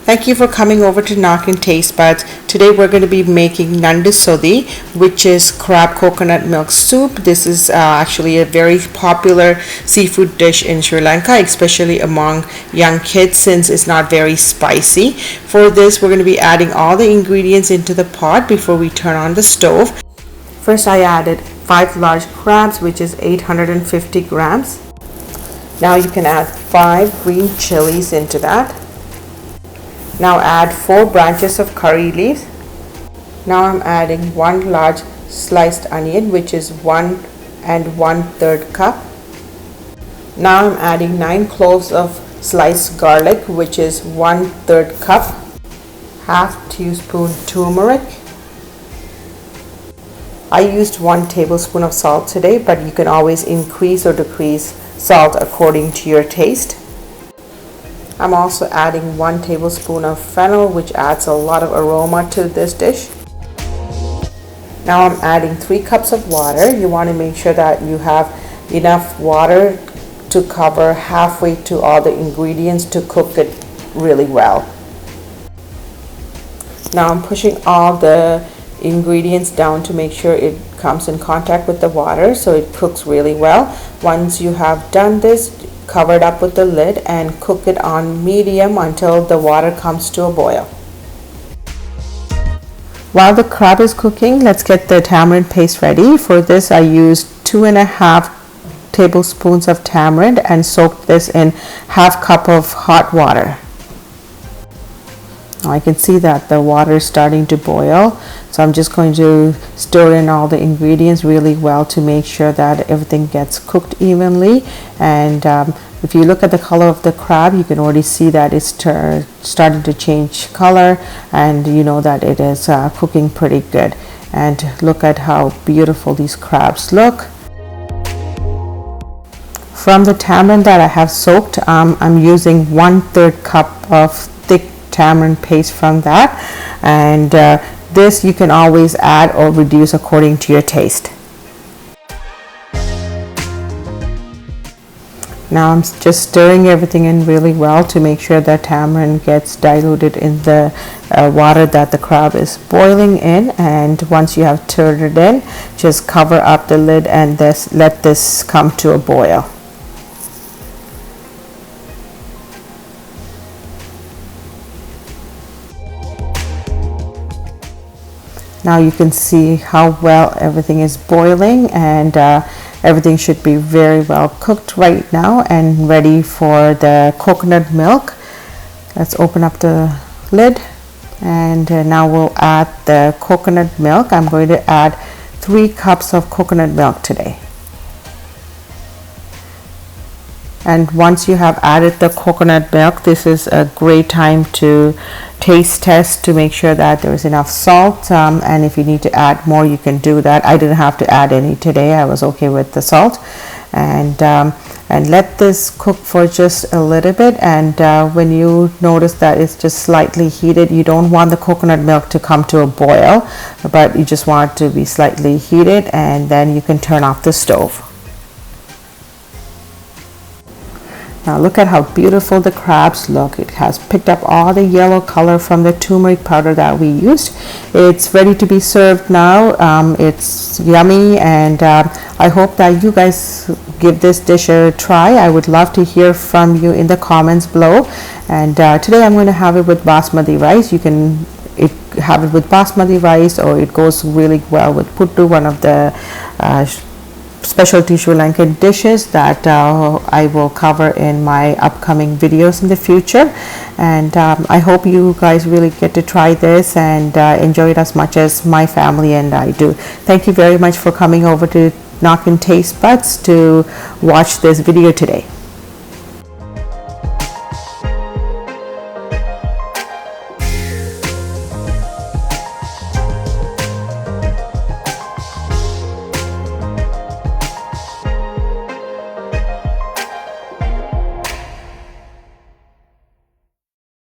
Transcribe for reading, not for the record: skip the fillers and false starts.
Thank you for coming over to Knock and Taste Buds. Today we're going to be making Nandu Sothi, which is crab coconut milk soup. This is actually a very popular seafood dish in Sri Lanka, especially among young kids since it's not very spicy. For this, we're going to be adding all the ingredients into the pot before we turn on the stove. First, I added 5 large crabs, which is 850 grams. Now you can add 5 green chilies into that. Now add 4 branches of curry leaves. Now I'm adding 1 large sliced onion, which is 1 1/3 cup. Now I'm adding 9 cloves of sliced garlic, which is 1/3 cup. Half teaspoon turmeric. I used 1 tablespoon of salt today, but you can always increase or decrease salt according to your taste. I'm also adding 1 tablespoon of fennel, which adds a lot of aroma to this dish. Now I'm adding 3 cups of water. You want to make sure that you have enough water to cover halfway to all the ingredients to cook it really well. Now I'm pushing all the ingredients down to make sure it comes in contact with the water so it cooks really well. Once you have done this, cover it up with the lid and cook it on medium until the water comes to a boil. While the crab is cooking, let's get the tamarind paste ready. For this, I used 2.5 tablespoons of tamarind and soaked this in half cup of hot water. Now I can see that the water is starting to boil, so I'm just going to stir in all the ingredients really well to make sure that everything gets cooked evenly. And if you look at the color of the crab, you can already see that it's starting to change color, and you know that it is cooking pretty good. And look at how beautiful these crabs look. From the tamarind that I have soaked, I'm using 1/3 cup of thick tamarind paste from that, and this you can always add or reduce according to your taste. Now I'm just stirring everything in really well to make sure that tamarind gets diluted in the water that the crab is boiling in. And once you have stirred it in, just cover up the lid and let this come to a boil. Now you can see how well everything is boiling, and everything should be very well cooked right now and ready for the coconut milk. Let's open up the lid, and now we'll add the coconut milk. I'm going to add 3 cups of coconut milk today. And once you have added the coconut milk, this is a great time to taste test to make sure that there is enough salt, and if you need to add more, you can do that. I didn't have to add any today. I was okay with the salt. And let this cook for just a little bit, and when you notice that it's just slightly heated, you don't want the coconut milk to come to a boil, but you just want it to be slightly heated, and then you can turn off the stove. Now look at how beautiful the crabs look. It has picked up all the yellow color from the turmeric powder that we used. It's ready to be served now. It's yummy, and I hope that you guys give this dish a try. I would love to hear from you in the comments below. And today I'm going to have it with basmati rice. You can have it with basmati rice, or it goes really well with puttu, one of the specialty Sri Lankan dishes that I will cover in my upcoming videos in the future. And I hope you guys really get to try this and enjoy it as much as my family and I do. Thank you very much for coming over to Knock and Taste Buds to watch this video today.